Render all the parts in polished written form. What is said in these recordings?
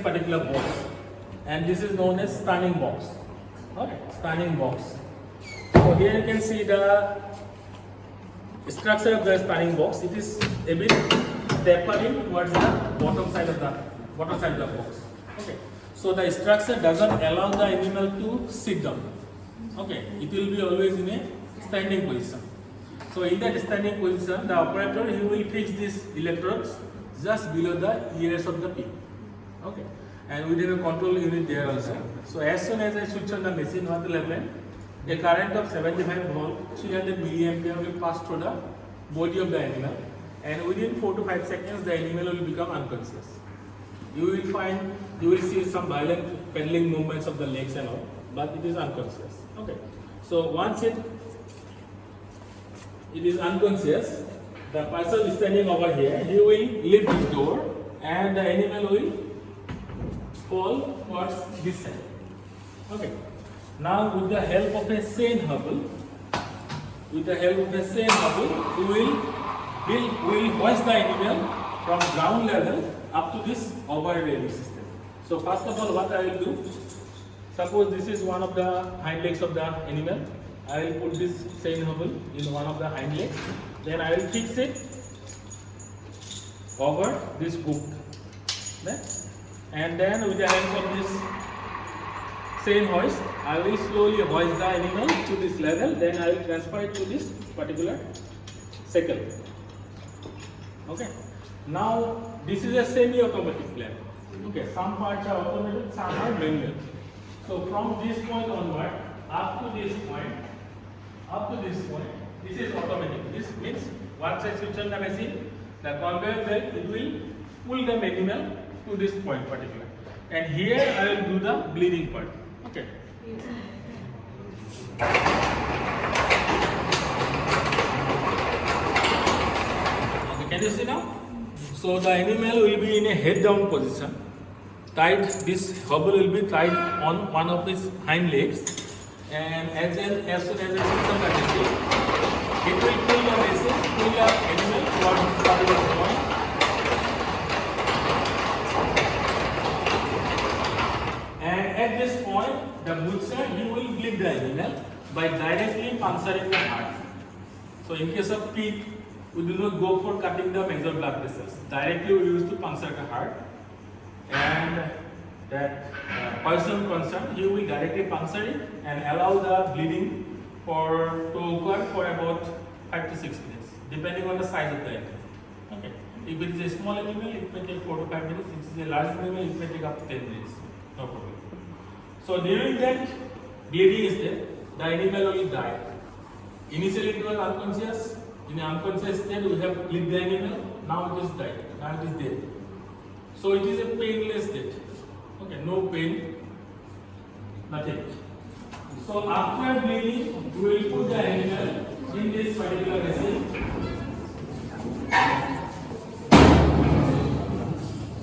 particular box, and this is known as spanning box. Okay, spanning box. So here you can see the structure of the spanning box. It is a bit tapering towards the bottom side of the box. Okay, so the structure doesn't allow the animal to sit down. Okay, it will be always in a standing position. So in that standing position, the operator he will fix these electrodes just below the ears of the pig. Okay, and we have a control unit there also. So as soon as I switch on the machine, what will happen? A current of 75 volt, 300 milliampere will pass through the body of the animal, and within 4 to 5 seconds, the animal will become unconscious. You will see some violent pedaling movements of the legs and all, but it is unconscious. Okay, so once it is unconscious, the person standing over here, he will lift his door, and the animal will fall towards this side. Okay. Now with the help of a chain hubble, we will hoist the animal from ground level up to this overhead railing system. So first of all, what I will do, suppose this is one of the hind legs of the animal. I will put this chain hubble in one of the hind legs. Then I will fix it over this hook. And then with the help of this chain hoist, I will slowly hoist the animal to this level. Then I will transfer it to this particular circle. Okay. Now this is a semi-automatic plan. Okay. Some parts are automatic, some are manual. So from this point onward, up to this point, this is automatic. This means once I switch on the machine, the conveyor belt it will pull the animal to this point particular. And here I will do the bleeding part. Okay. Can you see now? So the animal will be in a head down position. This hubble will be tied on one of his hind legs, and as soon as I switch on the machine, it will pull the animal towards this particular point. And at this point, the butcher he will bleed the animal by directly puncturing the heart. So in case of pig, we do not go for cutting the major blood vessels. Directly we used to puncture the heart, and that person concerned, he will directly puncture it and allow the bleeding to occur for about 5 to 6 minutes, depending on the size of the animal. Okay. If it is a small animal, it may take 4 to 5 minutes. If it is a large animal, it may take up to 10 minutes. No problem. So during that bleeding state, the animal will die. Initially it was unconscious. In an unconscious state, we have bleed the animal. Now it is died. Now it is dead. So it is a painless state. Okay, no pain, nothing. So after bleeding, we will put the animal in this particular machine.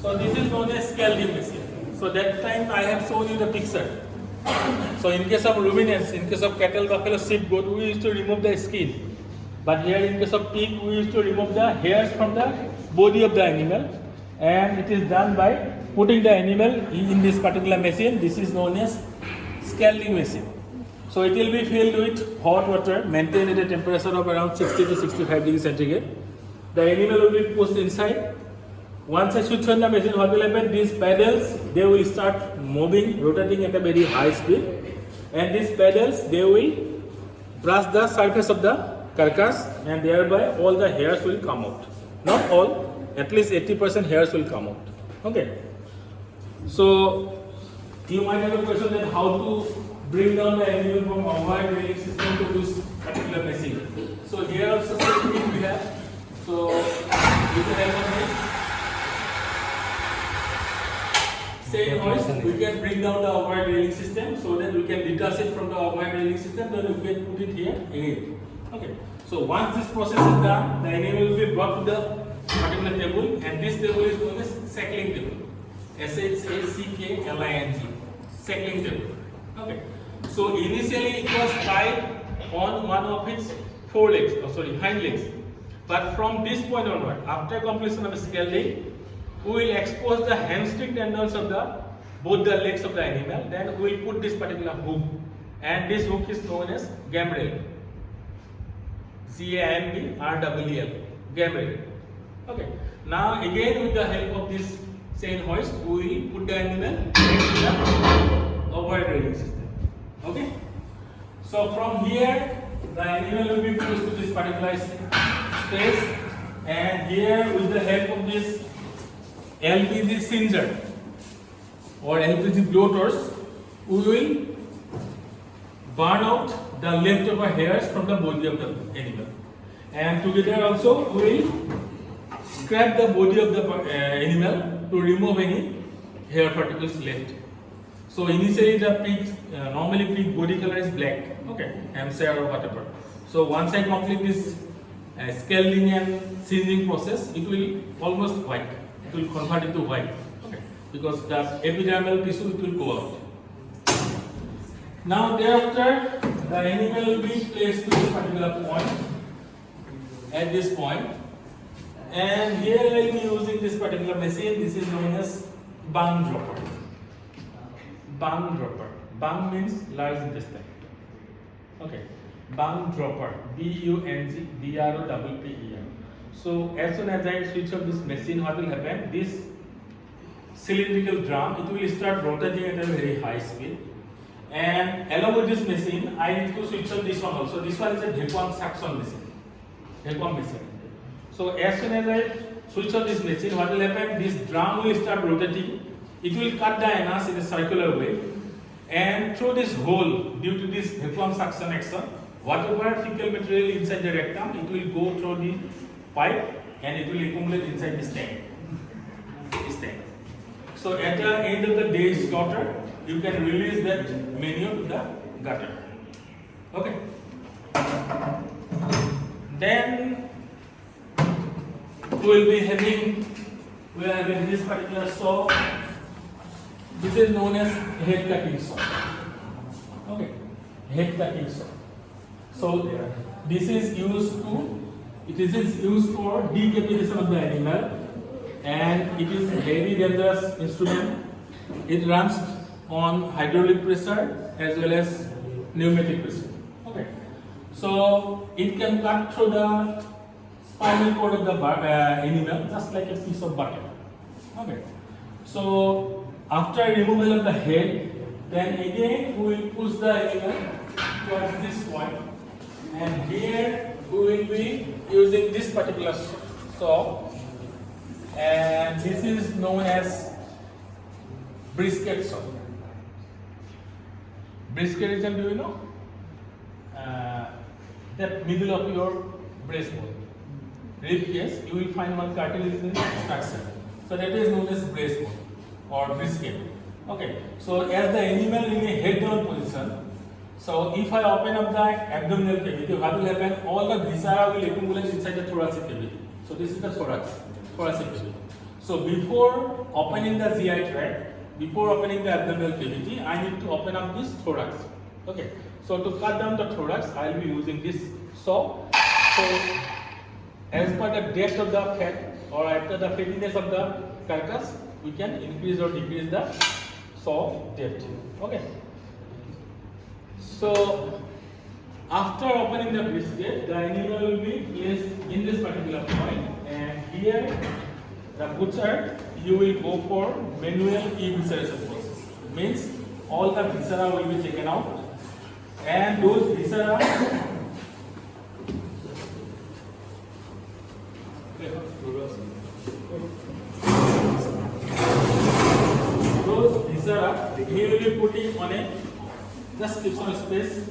So this is known as scalding machine. So that time I have shown you the picture. So in case of ruminants, in case of cattle, buffalo, sheep, goat, we used to remove the skin. But here in case of pig, we used to remove the hairs from the body of the animal. And it is done by putting the animal in this particular machine. This is known as scalding machine. So it will be filled with hot water, maintained at a temperature of around 60 to 65 degrees centigrade. The animal will be pushed inside. Once I switch on the machine, what will happen? These pedals, they will start moving, rotating at a very high speed. And these pedals, they will brush the surface of the carcass, and thereby all the hairs will come out. Not all, at least 80% hairs will come out. Okay. So you might have a question that how to bring down the animal from overhead railing system to this particular machine. So here also same thing we have. So with the help of this same hoist, we can bring down the overhead railing system so that we can detach it from the overhead railing system. Then we can put it here again. Okay. So once this process is done, the animal will be brought to the particular table, and this table is known as shackling table. SHACKLING, shackling table. Okay. So initially it was tied on one of its hind legs. But from this point onward, after completion of scalding, we will expose the hamstring tendons of the both the legs of the animal. Then we will put this particular hook, and this hook is known as gambrel. GAMBREL, gambrel. Okay. Now again with the help of this chain hoist, we will put the animal into the overhead railing system. Okay. So from here, the animal will be pushed to this particular space, and here with the help of this LPG singer or LPG blowtorch, we will burn out the leftover hairs from the body of the animal, and together also we will scrap the body of the animal to remove any hair particles left. So initially the pig, normally pig body color is black, okay, Hampshire or whatever. So once I complete this scalding and singeing process, it will almost white. It will convert into white, okay, because the epidermal tissue it will go out. Now thereafter, the animal will be placed to this particular point, at this point, and here I will be using this particular machine. This is known as bung dropper. Bung dropper. Bung means large intestine. Okay. Bung dropper. BUNG So as soon as I switch off this machine, what will happen? This cylindrical drum, it will start rotating at a very high speed. And along with this machine, I need to switch on this one also. This one is a vacuum suction machine. Vacuum machine. So as soon as I switch on this machine, what will happen? This drum will start rotating. It will cut the anus in a circular way, and through this hole, due to this vacuum suction action, whatever fecal material inside the rectum, it will go through the pipe and it will accumulate inside this tank. So at the end of the day's slaughter, you can release that manure to the gutter. Okay. Then we are having this particular saw. This is known as head cutting saw. Okay, head cutting saw. So this is used for decapitation of the animal, and it is a very dangerous instrument. It runs on hydraulic pressure as well as pneumatic pressure. Okay, so it can cut through the spinal cord of the animal just like a piece of butter. Okay, so after removal of the head, then again we will push the animal towards this point, and here we will be using this particular saw, and this is known as brisket saw. Brisket is, do you know? The middle of your breastbone. Rib case, you will find one cartilaginous structure. So that is known as breastbone or brisket. Okay. So as the animal in a head down position, so if I open up the abdominal cavity, what will happen? All the viscera will accumulate inside the thoracic cavity. So this is the thoracic cavity. So before opening the GI tract, before opening the abdominal cavity, I need to open up this thorax. Okay. So to cut down the thorax, I will be using this saw. So as per the depth of the fat or after the fattiness of the carcass, we can increase or decrease the saw depth. Okay. So after opening the brisket, the animal will be placed in this particular point, and here the butcher, you will go for manual evisceration process. Means all the viscera will be taken out, and those viscera he will be putting on a just keep some space.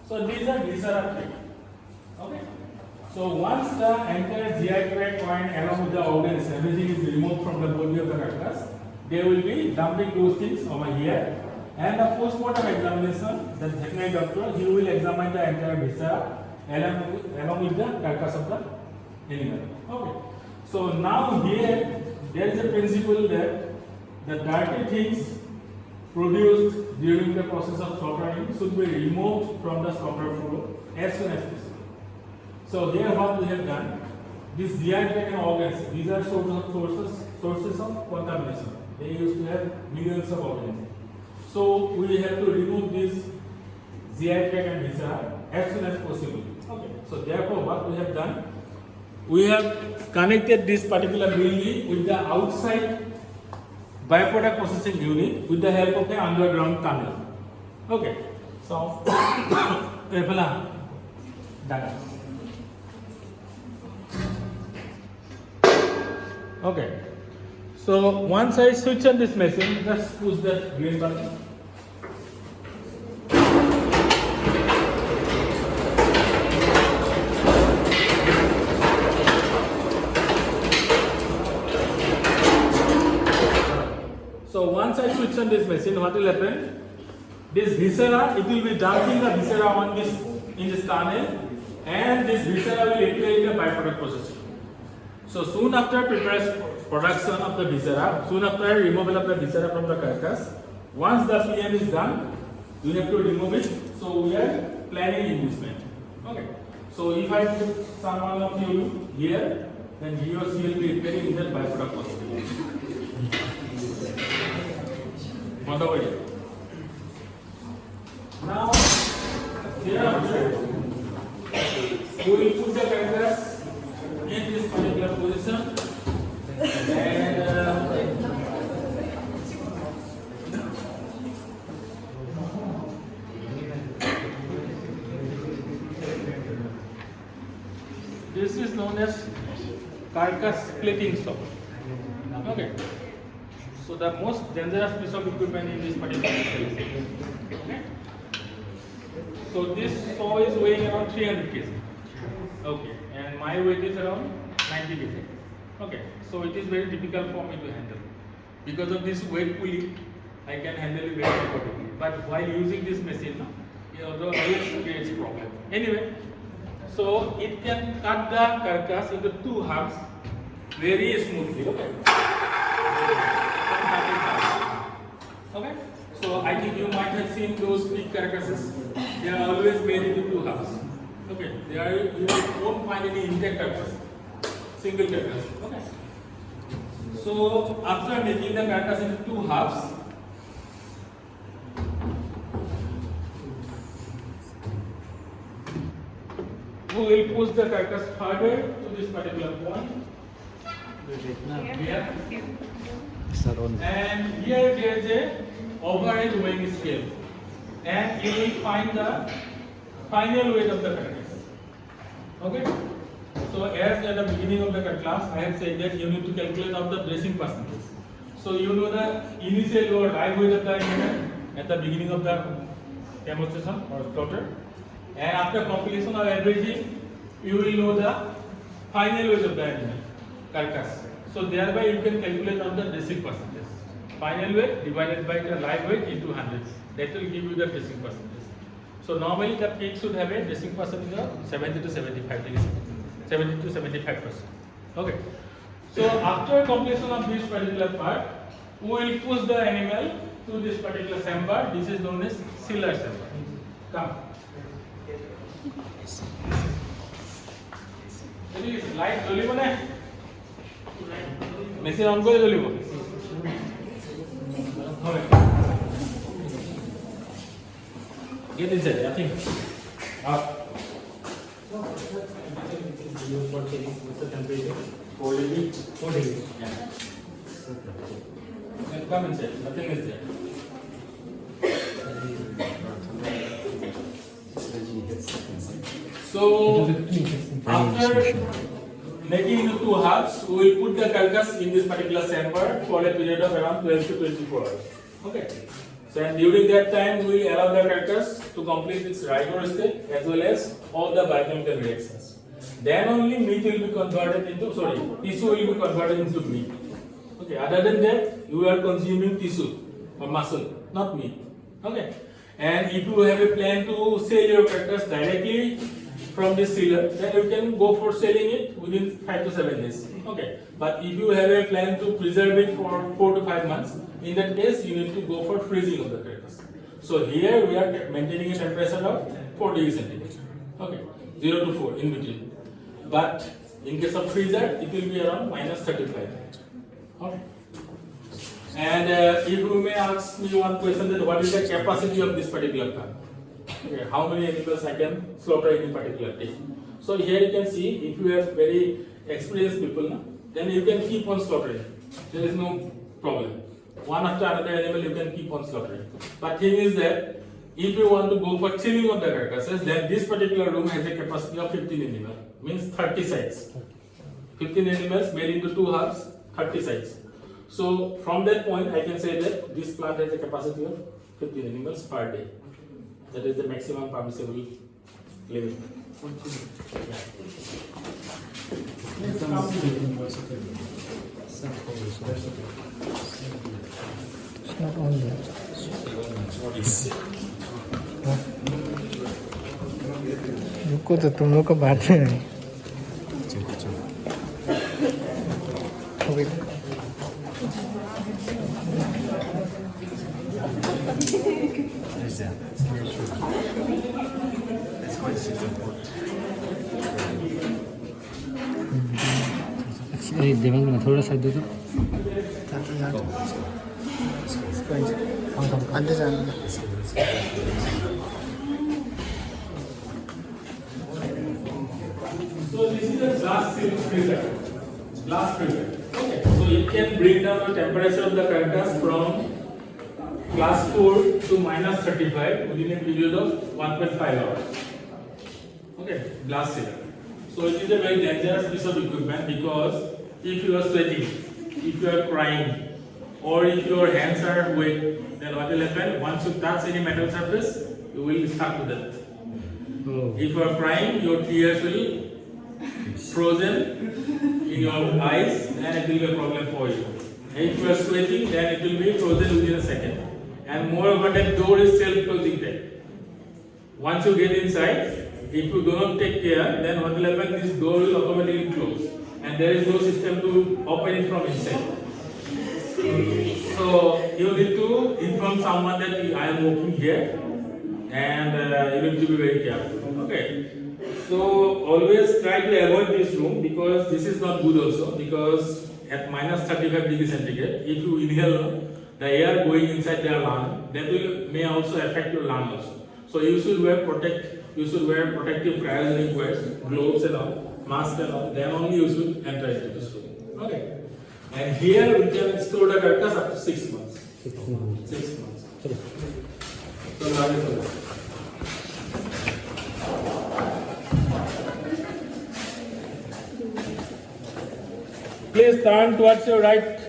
So these are viscera tract. Okay. So once the entire GI tract and along with the organs, everything is removed from the body of the carcass, they will be dumping those things over here. And the post-mortem examination, the veterinary doctor, he will examine the entire viscera along with the carcass of the animal. Okay. So now here there is a principle that the dirty things produced during the process of slaughtering should be removed from the slaughter floor as soon as possible. So here what we have done, these GI tract and organs, these are sources of contamination. They used to have millions of organisms. So we have to remove this GI tract and viscera as soon as possible. Okay. So therefore what we have done, we have connected this particular building with the outside byproduct processing unit with the help of the underground tunnel. Okay. So okay. So once I switch on this machine, just push that green button. So once I switch on this machine, what will happen? This viscera, it will be dumping the viscera on this in this tunnel, and this viscera will appear in the byproduct processing. So soon after production of the viscera, soon after removal of the viscera from the carcass, once the PM is done, you have to remove it. So we are planning inducement. Okay. So if I put someone of you here, then he or she will be appearing in the byproduct processing. Now, here we will put the carcass in this particular position, and this is known as carcass splitting saw. Okay. So the most dangerous piece of equipment in this particular case. Okay. So this saw is weighing around 300 kg. Okay, and my weight is around 90 kg. Okay, so it is very difficult for me to handle. Because of this weight pulley, I can handle it very comfortably. But while using this machine, it always creates problem. Anyway, so it can cut the carcass into two halves very smoothly. Okay. Okay, so I think you might have seen those big carcasses. They are always made into two halves. Okay, you won't find any intact carcass, single carcass. Okay. So after making the carcass into two halves, we will push the carcass further to this particular point. Here. And here there is a overhead weighing scale, and you will find the final weight of the carcass. Okay. So as at the beginning of the class, I have said that you need to calculate out the dressing percentage. So you know the initial or live weight of the animal at the beginning of the demonstration or slaughter, and after completion of averaging, you will know the final weight of the animal carcass. So thereby you can calculate on the dressing percentage. Final weight divided by the live weight into 100. That will give you the dressing percentage. So normally the pig should have a dressing percentage of 70 to 75%. Okay. So after completion of this particular part, we will push the animal to this particular chamber. This is known as sealer chamber. Come. Light জ্বলিব না? Machine on করে জ্বলিব? Get inside, I think. Up. What's the temperature? 4 degrees. 4 degrees. Yeah. Then come inside. Nothing is there. So after making into two halves, we will put the carcass in this particular chamber for a period of around 12 to 24 hours. Okay. So and during that time, we will allow the carcass to complete its rigor state as well as all the biochemical reactions. Then only meat will be converted into tissue will be converted into meat. Okay. Other than that, you are consuming tissue or muscle, not meat. Okay. And if you have a plan to sell your carcass directly from this sealer, then you can go for selling it within 5 to 7 days. Okay, but if you have a plan to preserve it for 4 to 5 months, in that case you need to go for freezing of the carcass. So here we are maintaining a temperature of 4 degrees centigrade. Okay, 0 to 4 in between. But in case of freezer, it will be around minus 35. Okay. And if you may ask me one question, that what is the capacity of this particular plant? Okay, how many animals I can slaughter in a particular day? So here you can see, if you have very experienced people, then you can keep on slaughtering. There is no problem. One after another animal you can keep on slaughtering. But thing is that if you want to go for chilling of the carcasses, then this particular room has a capacity of 15 animals, means 30 sides. 15 animals made into 2 halves, 30 sides. So from that point, I can say that this plant has a capacity of 15 animals per day. That is the maximum permissible limit. Yeah. It's not on there. रुको तो तुम लोग का बात है देवांग में थोड़ा सा दे दो अंदर जाने So this is a glass freezer. Glass freezer. Okay. So it can bring down the temperature of the carcass from class 4 to minus 35 within a period of 1.5 hours. Okay, glass freezer. So it is a very dangerous piece of equipment because if you are sweating, if you are crying, or if your hands are wet, then what will happen? Once you touch any metal surface, you will be stuck to that. Oh. If you are crying, your tears will frozen in your eyes, and it will be a problem for you. And if you are sweating, then it will be frozen within a second. And moreover, that door is self-closing type. Once you get inside, if you do not take care, then what will happen? This door will automatically close, and there is no system to open it from inside. So you need to inform someone that I am working here, and you need to be very careful. Okay. So always try to avoid this room because this is not good also, because at minus 35 degrees centigrade, if you inhale the air going inside their lung, that may also affect your lung also. So you should wear protective cryogenic wears, gloves and all, mask and all. Then only you should enter into this room. Okay. And here we can store the carcass up to 6 months. 6 months. 6 months. So now you please turn towards your right.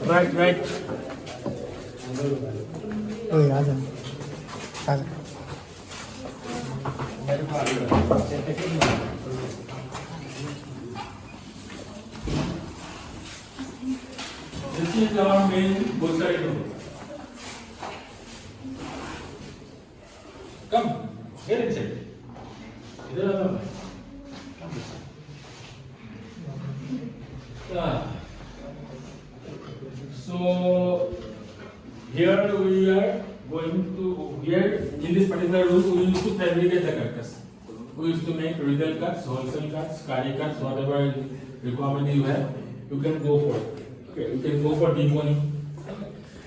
Right. Oh, yeah, then. This is our main butchery room. Come, get inside. So here we are going to, here in this particular room we used to fabricate the carcass. We used to make retail cuts, wholesale cuts, curry cuts, whatever requirement you have, you can go for it. Okay, you can go for deboning.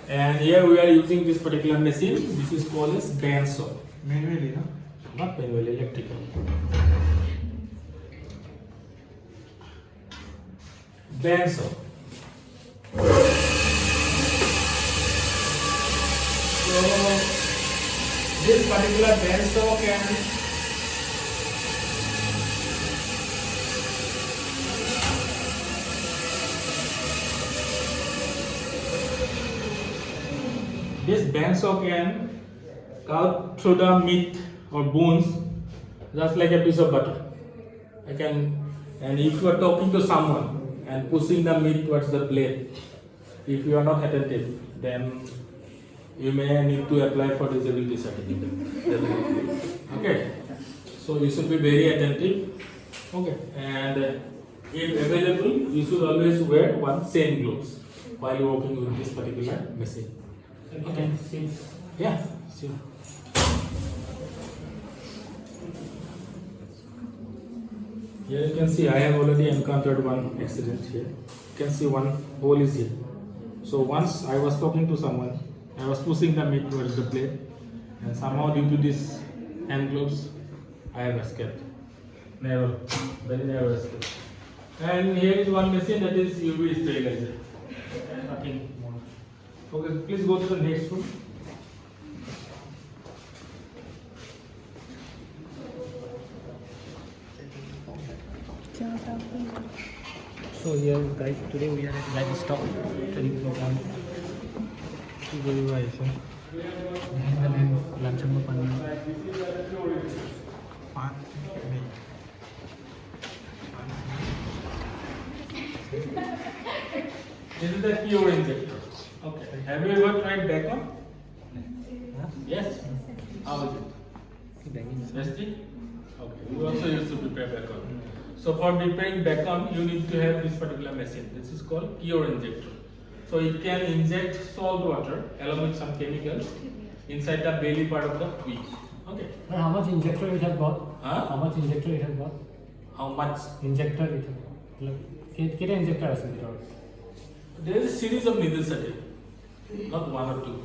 And here we are using this particular machine. This is called as bandsaw. Manually, no? Not manually, electrical. Bandsaw. So this particular bandsaw can cut through the meat or bones just like a piece of butter. And if you are talking to someone and pushing the meat towards the blade, if you are not attentive, then you may need to apply for disability certificate. Okay, so you should be very attentive Okay, and if available, you should always wear one same gloves while you're working with this particular machine. Okay. Yeah, sure. Here you can see I have already encountered one accident here. You can see one hole is here. So once I was talking to someone, I was pushing the meat towards the plate, and somehow due to this hand gloves, I have escaped. Narrow, very narrow escape. And here is one machine that is UV sterilizer. Nothing more. Okay, please go to the next room. So here guys, today we are at livestock training program. Very wise. Lunch में पानी. This is the pure injector. Okay. Have you ever tried bacon? Yes. How is it? Tasty? Okay. We also used to prepare bacon. So for preparing bacon, you need to have this particular machine. This is called pure injector. So it can inject salt water along with some chemicals inside the belly part of the pig. Okay. And how much injector it has got? Huh? How much injector it has got? How much? Injector it has got. कितने injector है इसमें? There is a series of needles a day, not one or two.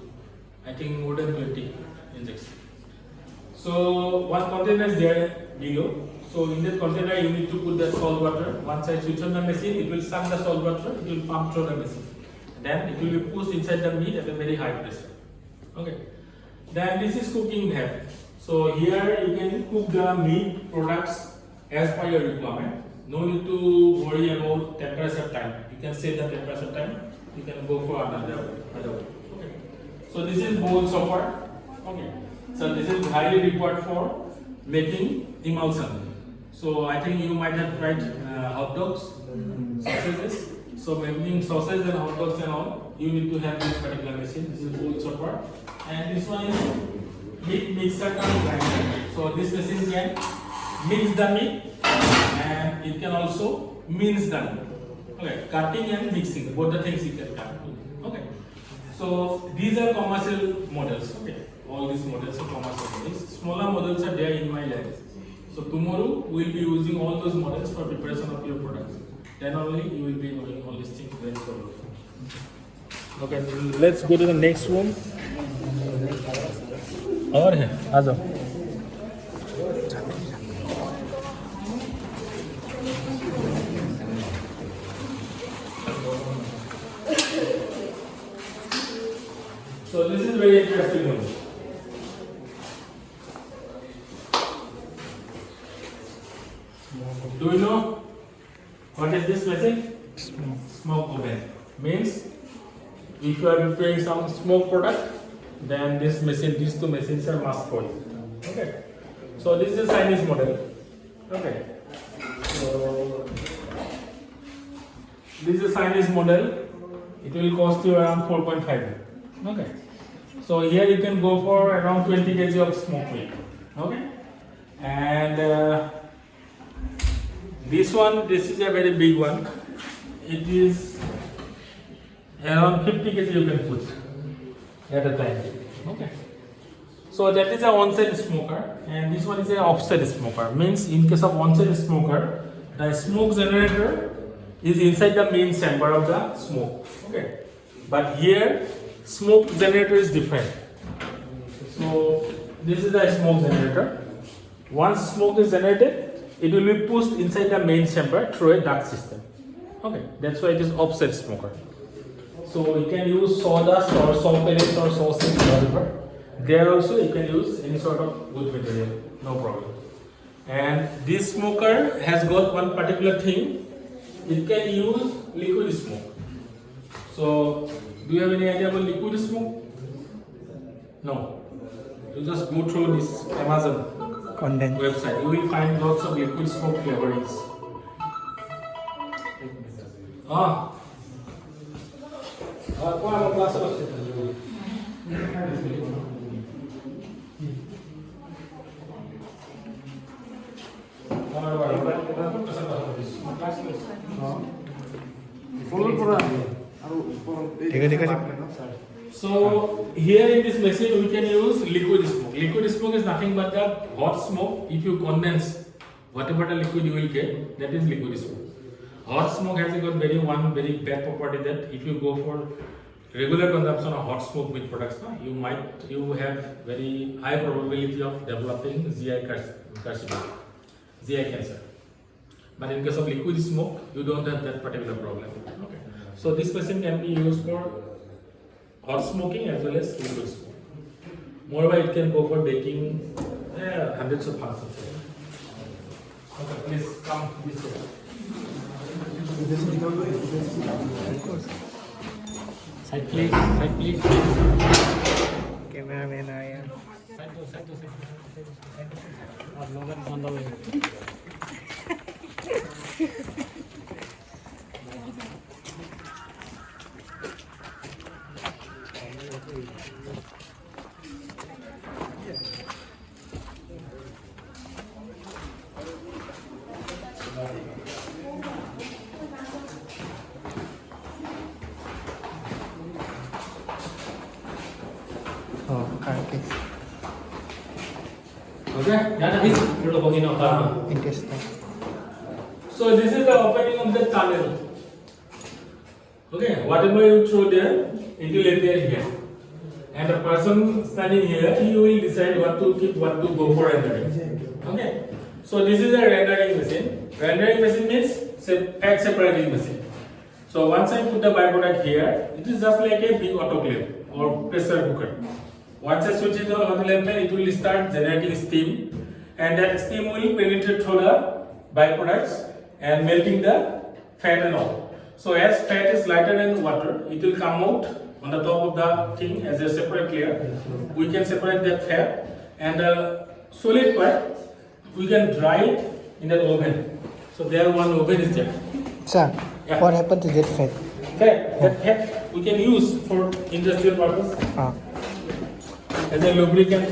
I think more than 20 injections. So one container is there below. So in that container you need to put the salt water. Once I switch on the machine, it will suck the salt water, it will pump through the machine. Then it will be pushed inside the meat at a very high pressure. Okay. Then this is cooking head. So here you can cook the meat products as per your requirement. No need to worry about temperature time. You can set the temperature time. You can go for another one. Okay. So this is bowl chopper. Okay. So this is highly required for making emulsion. So I think you might have tried hot dogs, sausages. So making sausage and hot dogs and all, you need to have this particular machine. This is bowl chopper, and this one is meat mixer and grinder. So this machine can mix the meat and it can also mince the meat. Okay, cutting and mixing, both the things you can do. Okay. So these are commercial models. Okay, all these models are commercial models. Smaller models are there in my lab. So tomorrow we will be using all those models for preparation of your products. Then only you will be knowing all these things very thoroughly. Okay, let's go to the next room. और है, आ जाओ. So this is very interesting one. Do you know what is this machine? Smoke oven. Means if you are preparing some smoke product, then this machine, these two machines are must for you. Okay. So this is a Chinese model. Okay. So this is a Chinese model. It will cost you around 4.5. Okay. So here you can go for around 20 kg of smoke meat. Okay. And this one, this is a very big one. It is around 50 kg you can put at a time. Okay. So that is a on-site smoker, and this one is an off-site smoker. Means in case of on-site smoker, the smoke generator is inside the main chamber of the smoke. Okay. But here, smoke generator is different. So this is the smoke generator. Once smoke is generated, it will be pushed inside the main chamber through a duct system. Okay, that's why it is offset smoker. So you can use sawdust or saw pellets or saw sticks, whatever. There also you can use any sort of wood material, no problem. And this smoker has got one particular thing. It can use liquid smoke. So do you have any idea about liquid smoke? No. You just go through this Amazon website. You will find lots of liquid smoke flavorings. So here in this machine we can use liquid smoke. Liquid smoke is nothing but the hot smoke. If you condense whatever the liquid you will get, that is liquid smoke. Hot smoke has got one very bad property that if you go for regular consumption of hot smoke with products, you have very high probability of developing GI cancer. But in case of liquid smoke, you don't have that particular problem. Okay. So this machine can be used for hot smoking as well as liquid smoke. Moreover, it can go for baking hundreds of functions. Okay, please come this way. Side please, Cameraman आया. Side. और Logan on the way. Okay, Interesting. so this is the opening of the tunnel. Okay, whatever you throw there, it will enter here. And the person standing here, he will decide what to keep, what to go for rendering. Okay, so this is a rendering machine. Rendering machine means fat separating machine. So once I put the byproduct here, it is just like a big autoclave or pressure cooker. Once I switch it on autoclave, it will start generating steam, and that steam will penetrate through the byproducts and melting the fat and all. So as fat is lighter than water, it will come out on the top of the thing as a separate layer. We can separate that fat, and the solid part we can dry it in that oven. So there one oven is there. Sir, Yeah. what happened to that fat? That fat we can use for industrial purpose as a lubricant,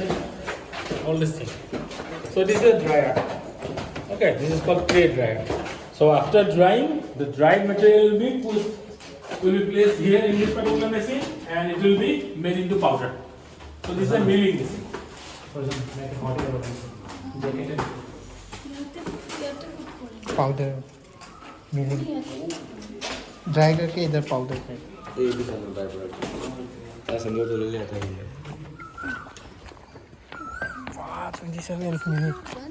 all this thing. So this is a dryer. Okay, this is called clay dryer. So after drying, the dried material will be placed here in this particular machine, and it will be made into powder. So this is a milling machine. Powder milling. Dry करके इधर powder कर. ये भी करना dry product ऐसा नहीं तो ले लेता है. वाह 27 minutes.